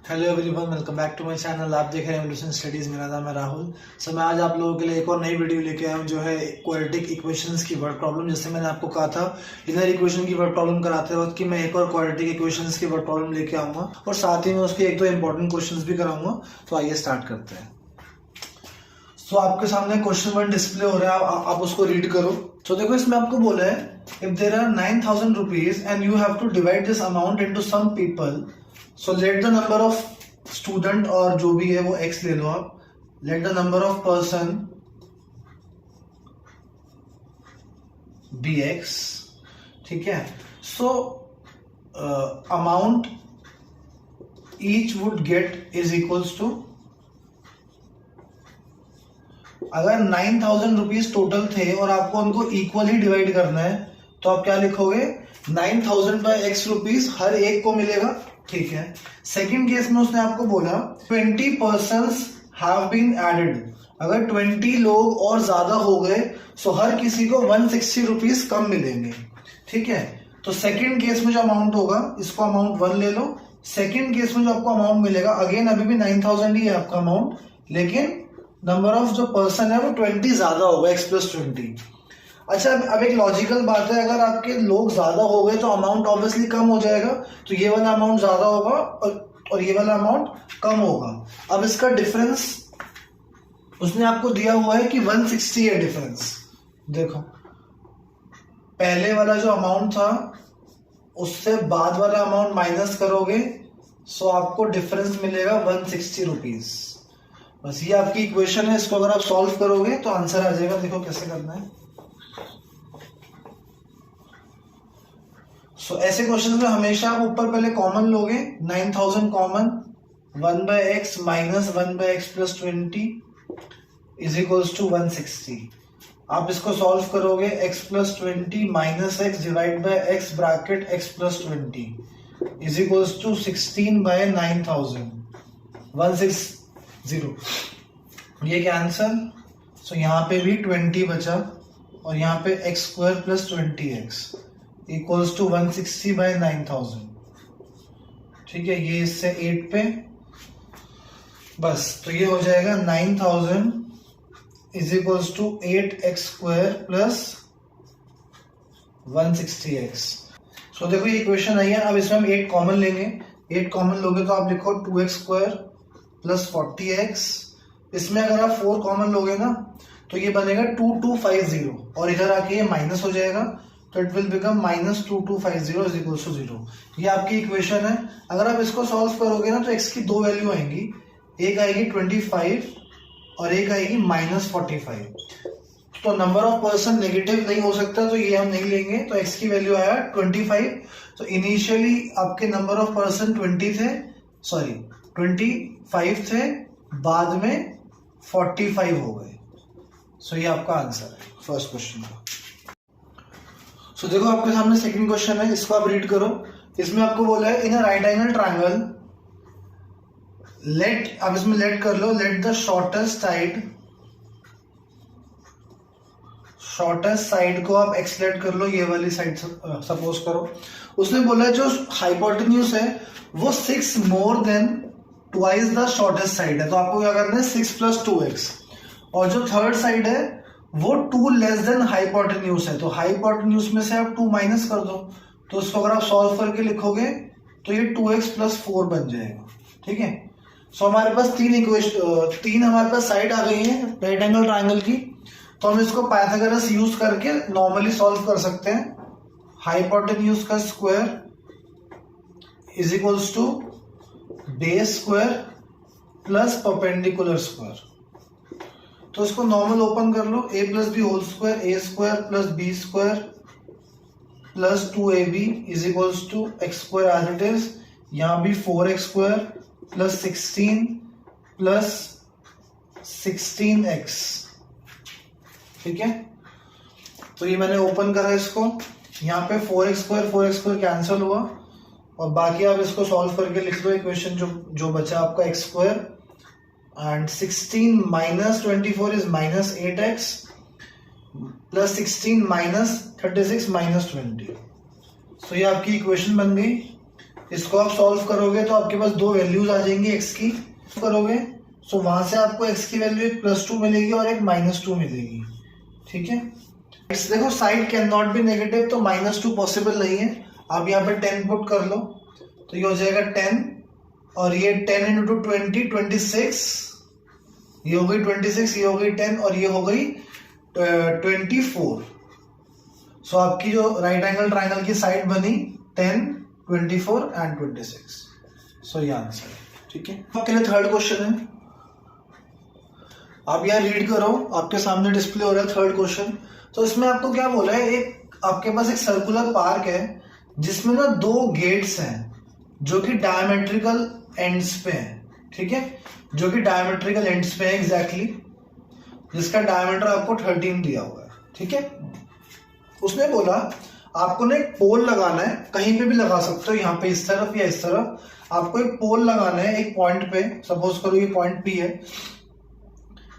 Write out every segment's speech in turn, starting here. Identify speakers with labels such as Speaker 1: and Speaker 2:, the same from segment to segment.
Speaker 1: Hello everyone, welcome back to my channel. आप देख रहे हैं एवोल्यूशन स्टडीज। मेरा नाम है राहुल। मैं आज आप लोगों के लिए एक और नई वीडियो लेके आया हूँ जो है क्वाड्रेटिक इक्वेशंस की वर्ड प्रॉब्लम। जैसे मैंने आपको कहा था लिनियर इक्वेशन की वर्ड प्रॉब्लम कराते वक्त कि मैं एक और क्वाड्रेटिक इक्वेशंस की वर्ड प्रॉब्लम लेके आऊंगा और साथ ही में उसके एक दो इंपॉर्टेंट क्वेश्चंस भी कराऊंगा। तो आइए स्टार्ट करते हैं। आपके सामने क्वेश्चन 1 डिस्प्ले हो रहा है, आप उसको रीड करो। तो देखो, इसमें आपको बोला है if there are 9,000 rupees and you have to divide this amount into some people, so let the number of student और जो भी है वो x ले लो आप। Let the number of person be x। ठीक है। So amount each would get is equals to, अगर 9,000 रुपीज टोटल थे और आपको उनको इक्वली डिवाइड करना है तो आप क्या लिखोगे, 9,000 बाय x रुपीज हर एक को मिलेगा। ठीक है। सेकंड केस में उसने आपको बोला 20 पर्सन्स हैव बीन एडेड, अगर 20 लोग और ज्यादा हो गए सो हर किसी को 160 रुपीज कम मिलेंगे। ठीक है। तो सेकंड केस में जो अमाउंट होगा, इसको अमाउंट 1 ले लो। सेकंड केस में जो आपको अमाउंट मिलेगा, अगेन अभी भी 9,000 ही है आपका अमाउंट, लेकिन नंबर ऑफ जो पर्सन है वो 20 ज्यादा होगा, x प्लस 20। अच्छा, अब एक लॉजिकल बात है, अगर आपके लोग ज्यादा हो गए तो अमाउंट ऑब्वियसली कम हो जाएगा, तो ये वाला अमाउंट ज्यादा होगा और ये वाला अमाउंट कम होगा। अब इसका डिफरेंस उसने आपको दिया हुआ है कि 160 है डिफरेंस। देखो, पहले वाला जो अमाउंट था उससे बाद वाला अमाउंट माइनस करोगे सो आपको डिफरेंस मिलेगा 160 रुपीज। बस ये आपकी इक्वेशन है, इसको अगर आप सॉल्व करोगे तो आंसर आ जाएगा। देखो कैसे करना है। ऐसे क्वेश्चन में हमेशा आप ऊपर पहले कॉमन लोगे, 9,000 common, 1 by X minus 1 by X plus 20 is equals to 160। आप इसको सॉल्व करोगे, x plus 20 minus X divide by X bracket x plus 20 is equals to 16 by 9,000 160। ये कैंसल, सो यहाँ पे भी 20 बचा और यहाँ पे X square plus 20x equals to 160 by 9,000। ठीक है, ये इससे 8 पे, बस तो ये हो जाएगा 9,000 is equals to 8x square plus 160x। So देखो ये इक्वेशन आई है। अब इसमें हम 8 कॉमन लेंगे। 8 कॉमन लोगे तो आप लिखो 2x स्क्वायर प्लस 40x। इसमें अगर आप 4 कॉमन लोगे ना तो ये बनेगा 2250 और इधर आके ये माइनस हो जाएगा, तो it will become minus 2250 is equal to 0। ये आपकी इक्वेशन है। अगर आप इसको सॉल्व करोगे ना तो x की 2 वैल्यू आएंगी, एक आएगी 25 और एक आएगी माइनस 45। तो नंबर ऑफ पर्सन नेगेटिव नहीं हो सकता, तो ये हम नहीं लेंगे। तो x की वैल्यू आया 25। तो इनिशियली आपके नंबर ऑफ पर्सन 25 थे, बाद में 45 हो गए। सो ये आपका आंसर है फर्स्ट क्वेश्चन का। देखो आपके सामने सेकंड क्वेश्चन है, इसको आप रीड करो। इसमें आपको बोला है in a right angle triangle let, अब इसमें लेट कर लो, लेट द शॉर्टेस्ट साइड को आप एक्स लेट कर लो, ये वाली साइड सपोज करो। उसने बोला है जो हाइपोटेन्यूज है वो 6 more than twice the shortest side है, तो आपको क्या करना है 6 प्लस 2x, और जो थर्ड साइड है वो 2 लेस देन हाइपोटेन्यूज है, तो हाइपोटेन्यूज में से आप 2 माइनस कर दो, तो उसको अगर आप सॉल्व करके लिखोगे तो ये 2x प्लस 4 बन जाएगा। ठीक है। सो हमारे पास तीन हमारे पास साइड आ गई है राइट एंगल ट्रायंगल की, तो हम इसको पाइथागोरस यूज करके नॉर्मली सॉल्व कर सकते हैं। हाइपोटेन्यूज का square is equals to base square plus perpendicular square. तो इसको नॉर्मल ओपन कर लो, a plus B whole square, A square plus B square plus 2ab is equals to X square as it is. यहाँ भी 4x square plus 16 plus 16x। ठीक है। तो ये मैंने ओपन करा इसको, यहाँ पे 4x स्क्वायर कैंसिल हुआ और बाकी आप इसको सॉल्व करके लिख लो इक्वेशन जो बचा आपका x square and 16 minus 24 is minus 8x plus 16 minus 36 minus 20। तो ये आपकी इक्वेशन बन गई। इसको आप सॉल्व करोगे तो आपके पास दो वैल्यूज आ जाएंगी एक्स की, करोगे सो वहां से आपको एक्स की वैल्यू एक +2 मिलेगी और एक -2 मिलेगी। ठीक है, देखो side can not be negative, तो -2 पॉसिबल नहीं है। आप यहाँ पे 10 पुट कर लो तो ये हो जाएगा 10, और ये 10 × 20 26, ये हो गई 26, ये हो गई 10 और ये हो गई 24। सो आपकी जो राइट एंगल ट्राइंगल की साइड बनी 10, 24 एंड 26। सो ये आंसर है। ठीक है, आपके लिए थर्ड क्वेश्चन है, आप यहाँ रीड करो, आपके सामने डिस्प्ले हो रहा है थर्ड क्वेश्चन। तो इसमें आपको क्या बोला है, एक आपके पास एक सर्कुलर पार्क है जिसमें ना दो गेट्स हैं जो कि डायमेट्रिकल एंड्स पे हैं। ठीक है, जो कि डायमेट्रिकल एंड्स पे है एग्जैक्टली, जिसका डायमीटर आपको 13 दिया हुआ है। ठीक है, उसने बोला आपको ना एक पोल लगाना है, कहीं पे भी लगा सकते हो, यहाँ पे इस तरफ या इस तरफ। आपको एक पोल लगाना है एक पॉइंट पे, सपोज करो ये पॉइंट पी है,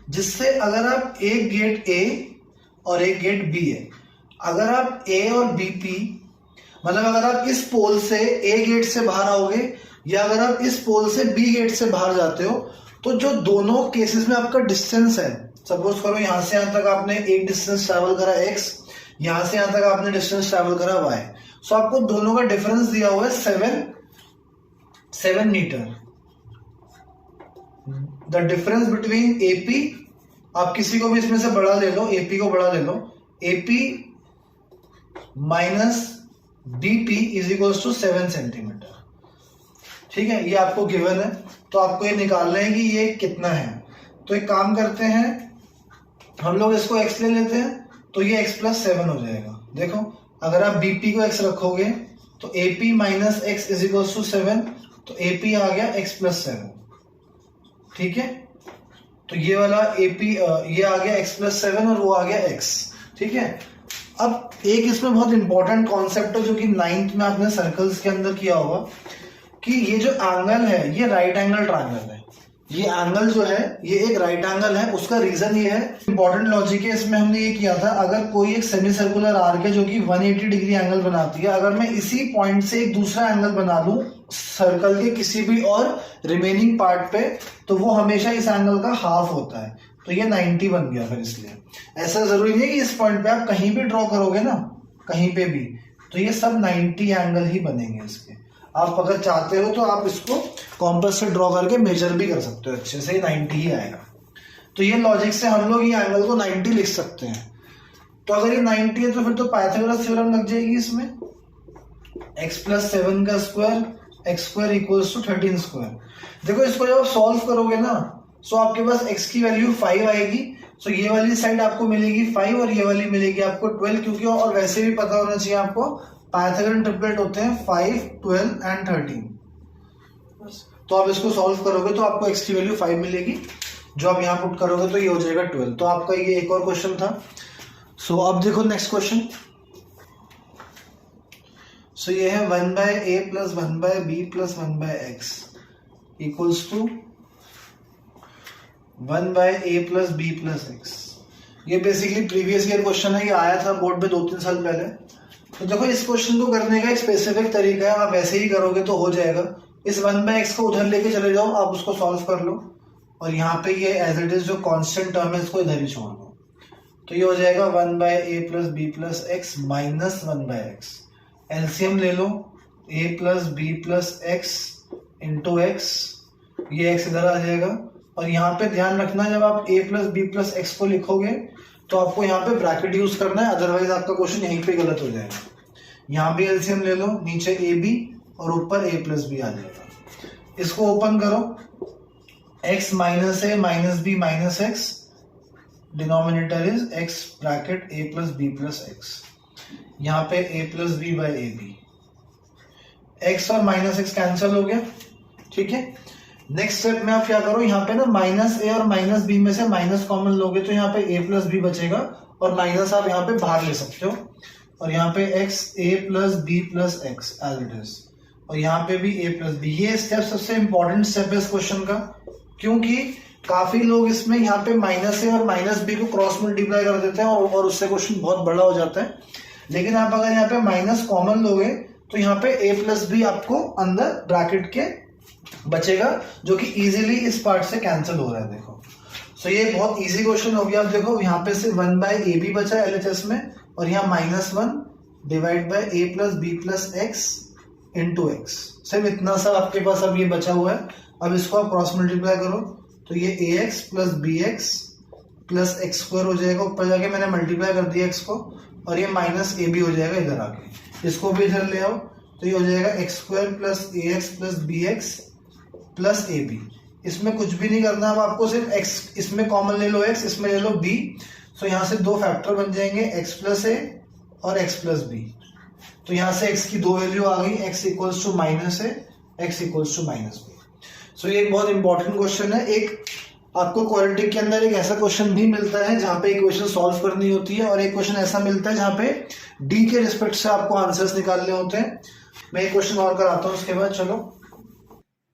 Speaker 1: जिससे अगर आप एक गेट ए और एक गेट बी है, अगर आप ए और बी पी, मतलब अगर आप इस पोल से ए गेट से बाहर आओगे या अगर आप इस पोल से बी गेट से बाहर जाते हो, तो जो दोनों केसेस में आपका डिस्टेंस है, सपोज करो यहां से यहां तक आपने एक डिस्टेंस ट्रैवल करा x, यहां से यहां तक आपने डिस्टेंस ट्रैवल करा y, सो आपको दोनों का डिफरेंस दिया हुआ है 7 मीटर। द डिफरेंस बिटवीन AP, आप किसी को भी इसमें से बड़ा ले लो, AP को बड़ा ले लो, AP minus BP is equals to 7 centimetre. ठीक है, ये आपको गिवन है, तो आपको ये निकालना है कि ये कितना है। तो एक काम करते हैं, हम लोग इसको x ले लेते हैं, तो ये x + 7 हो जाएगा। देखो अगर आप BP को x रखोगे तो AP minus x is equals to 7, तो AP आ गया x + 7। ठीक है, तो ये वाला AP ये आ गया x + 7 और वो आ गया x। ठीक है, अब एक इसमें बहुत इंपॉर्टेंट कॉन्सेप्ट है जो कि 9th में आपने सर्कल्स के अंदर किया होगा, कि ये जो एंगल है ये राइट एंगल ट्रायंगल है। ये एंगल जो है ये एक राइट एंगल है। उसका रीजन ये है, इंपॉर्टेंट लॉजिक है इसमें, हमने ये किया था, अगर कोई एक सेमी सर्कुलर आर्क है जो कि 180 डिग्री एंगल बनाती है, अगर मैं इसी पॉइंट से एक दूसरा एंगल बना लूं सर्कल के किसी भी और रिमेनिंग पार्ट पे, तो वो हमेशा इस एंगल का हाफ होता है। तो ये 90 बन गया फिर। इसलिए ऐसा जरूरी नहीं है कि इस पॉइंट पे आप कहीं भी ड्रॉ करोगे ना, कहीं पे भी, तो ये सब 90 एंगल ही बनेंगे इसके। आप अगर चाहते हो तो आप इसको कॉम्पास से ड्रॉ करके मेजर भी कर सकते हो, अच्छे से 90 ही आएगा। तो ये लॉजिक से हम लोग ये एंगल को 90 लिख सकते हैं। तो अगर ये 90 है तो फिर तो पाइथागोरस थ्योरम लग जाएगी इसमें, x + 7 का square x² equals to 13 square. देखो इसको जब आप सॉल्व करोगे ना, सो आपके पास x की वैल्यू 5 आएगी, सो ये वाली साइड आपको मिलेगी 5 और ये वाली मिलेगी आपको 12, क्योंकि और वैसे भी पता होना चाहिए आपको पाइथागोरन ट्रिपलेट होते हैं 5, 12 एंड 13। तो आप इसको सॉल्व करोगे तो आपको x की वैल्यू 5 मिलेगी, जो आप यहाँ पुट करोगे तो ये हो जाएगा 12। तो आपका ये एक और क्वेश्चन था। सो अब देखो नेक्स्ट क्वेश्चन। सो ये है 1/a + 1/b + 1/x equals to 1/a + b + x। ये बेसिकली प्रीवियस ईयर क्वेश्चन है, ये आया था बोर्ड पे 2-3 साल पहले। तो देखो इस क्वेश्चन को करने का एक स्पेसिफिक तरीका है, आप ऐसे ही करोगे तो हो जाएगा। इस 1/x को उधर लेके चले जाओ, आप उसको सॉल्व कर लो, और यहाँ पे ये एज इट इज जो कांस्टेंट टर्म है इसको इधर ही छोड़ दो। तो ये हो जाएगा 1/a + b + x minus 1/x। LCM ले लो, a + b + x into x, ये x इधर आ जाएगा। और यहाँ पे ध्यान रखना, जब आप a + b + x को लिखोगे तो आपको यहाँ पे ब्रैकेट यूज करना है, अदरवाइज आपका क्वेश्चन यहीं पे गलत हो जाएगा। यहाँ भी एलसीएम ले लो, नीचे ab और ऊपर a + b आ जाएगा। इसको ओपन करो, x - a - b - x, denominator is x bracket a + b + x, यहाँ पे a + b/ab, x और -x कैंसिल हो गया। ठीक है, नेक्स्ट स्टेप में आप क्या करो, यहाँ पे ना -a और -b में से माइनस कॉमन लोगे तो यहाँ पे a + b बचेगा, और माइनस आप यहाँ पे बाहर ले सकते हो, और यहाँ पे x a + b + x as it is, और यहाँ पे भी a + b। ये स्टेप सबसे इंपॉर्टेंट स्टेप है इस क्वेश्चन का, क्योंकि काफी लोग इसमें यहाँ पे -a और -b को क्रॉस मल्टीप्लाई कर देते हैं और उससे क्वेश्चन बहुत बड़ा हो जाता है। लेकिन आप अगर यहाँ पे माइनस कॉमन लोगे तो यहाँ पे a प्लस बी आपको अंदर ब्रैकेट के बचेगा, जो कि इजीली इस पार्ट से कैंसिल हो रहा है। देखो सो ये बहुत इजी क्वेश्चन हो गया। आप देखो यहाँ पे से 1/ab बचा LHS में, और यहाँ -1 divide by a plus B plus X into X. सिर्फ इतना सा आपके पास अब ये बचा हुआ है। अब इसको आप क्रॉस मल्टीप्लाई करो तो ये ax plus b x plus x square हो जाएगा, ऊपर जाके मैंने मल्टीप्लाई कर दिया x को, और ये -ab हो जाएगा इधर आके। इसको भी इधर ले आओ तो ये हो जाएगा x square plus ax plus b x plus ab। इसमें कुछ भी नहीं करना, अब आपको सिर्फ x इसमें कॉमन ले लो, x इसमें ले लो b। तो यहाँ से दो फैक्टर बन जाएंगे x प्लस a और x प्लस b। तो यहाँ से x की दो वैल्यू आ गई, x equals to -a, x equals to -b। So ये एक बहुत इंपॉर्टेंट क्वेश्चन है। एक आपको क्वाड्रेटिक के अंदर एक ऐसा क्वेश्चन भी मिलता है जहाँ पे इक्वेशन सॉल्व करनी होती है, और एक क्वेश्चन ऐसा मिलता है जहाँ पे डी के रिस्पेक्ट से आपको आंसर्स निकालने होते हैं। मैं एक क्वेश्चन और कराता हूँ उसके बाद। चलो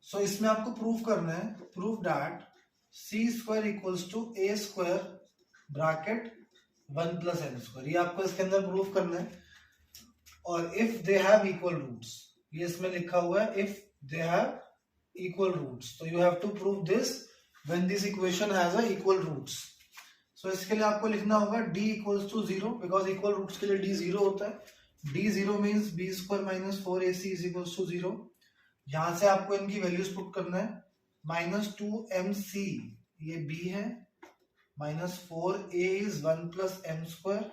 Speaker 1: सो इसमें आपको प्रूव करना है, prove that c square equals to a square bracket 1 plus m square. ये आपको इसके अंदर प्रूव करना है। और if they have equal roots, ये इसमें लिखा हुआ है if they have equal roots, तो you have to prove this when this equation has a equal roots. So इसके लिए आपको लिखना होगा d equals to 0, because equal roots के लिए d 0 होता है। d 0 means b square minus 4ac is equals to 0। यहां से आपको इनकी वैल्यूज पुट करना है। -2mc ये b है, -4a is 1 plus m square,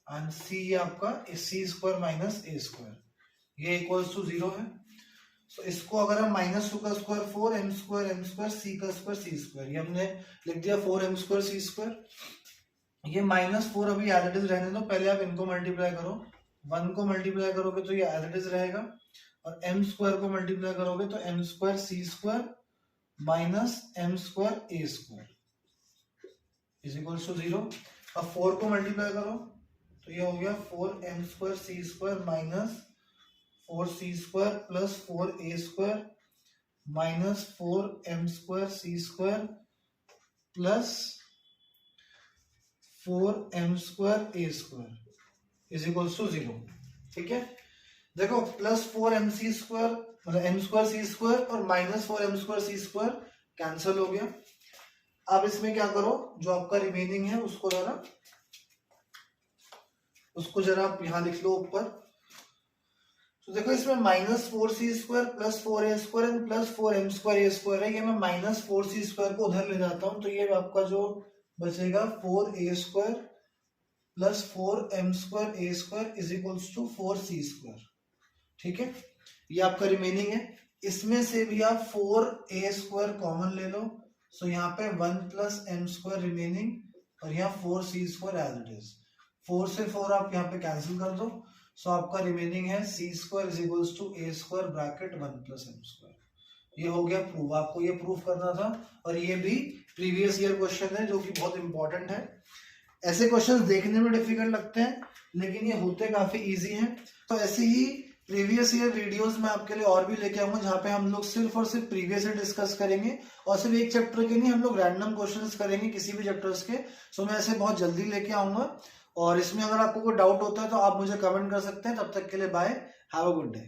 Speaker 1: and c ये आपका c square minus a square, ये इक्वल्स टू 0 है। सो इसको अगर हम -2 का स्क्वायर 4m स्क्वायर c का स्क्वायर c स्क्वायर, ये हमने लिख दिया 4m स्क्वायर c स्क्वायर। ये -4 अभी एज इट इज रहने दो, पहले आप इनको मल्टीप्लाई करो। 1 को मल्टीप्लाई करोगे तो ये एज इट इज रहेगा, और m स्क्वायर को मल्टीप्लाई करोगे तो m square c square minus m square a square is equal to 0। अब 4 को मल्टीप्लाई करो तो ये हो गया 4m square c square minus 4c square plus 4a square minus 4m square c square plus 4m square a square is equal to 0। ठीक है, देखो प्लस 4mc स्क्वायर मतलब m स्क्वायर c स्क्वायर और minus 4m square c square cancel हो गया। अब इसमें क्या करो, जो आपका रिमेनिंग है उसको जरा आप यहां लिख लो ऊपर। तो देखो इसमें -4c square plus 4a square and plus 4m square a square है। ये मैं -4c स्क्वायर को उधर ले जाता हूं, तो ये आपका जो बचेगा 4a square plus 4m square a square is equals to 4c square. ठीक है, ये आपका रिमेनिंग है। इसमें से भी आप 4a स्क्वायर कॉमन ले लो, सो यहाँ पे 1 प्लस m स्क्वायर रिमेनिंग, और यहाँ 4c square as it is. 4 से 4 आप यहाँ पे कैंसिल कर दो, सो आपका रिमेनिंग है c square is equals to a square bracket 1 plus m square. ये हो गया प्रूव, आपको ये प्रूव करना था, और ये भी प्रीवियस ईयर क्वेश्चन है जो कि बहुत इंपॉर्टेंट है। ऐसे क्वेश्चंस देखने में डिफिकल्ट लगते हैं लेकिन ये होते काफी इजी हैं। तो ऐसे ही प्रीवियस ईयर वीडियोस में आपके लिए और भी लेके आऊंगा, जहाँ पे हम लोग सिर्फ और सिर्फ प्रीवियस ईयर डिस्कस करेंगे, और सिर्फ एक चैप्टर के नहीं, हम लोग रैंडम क्वेश्चंस करेंगे किसी भी चैप्टर्स के। सो मैं ऐसे बहुत जल्दी लेके आऊंगा, और इसमें अगर आपको कोई डाउट होता है तो आप मुझे कमेंट कर सकते हैं। तब तक के लिए bye, have a good day.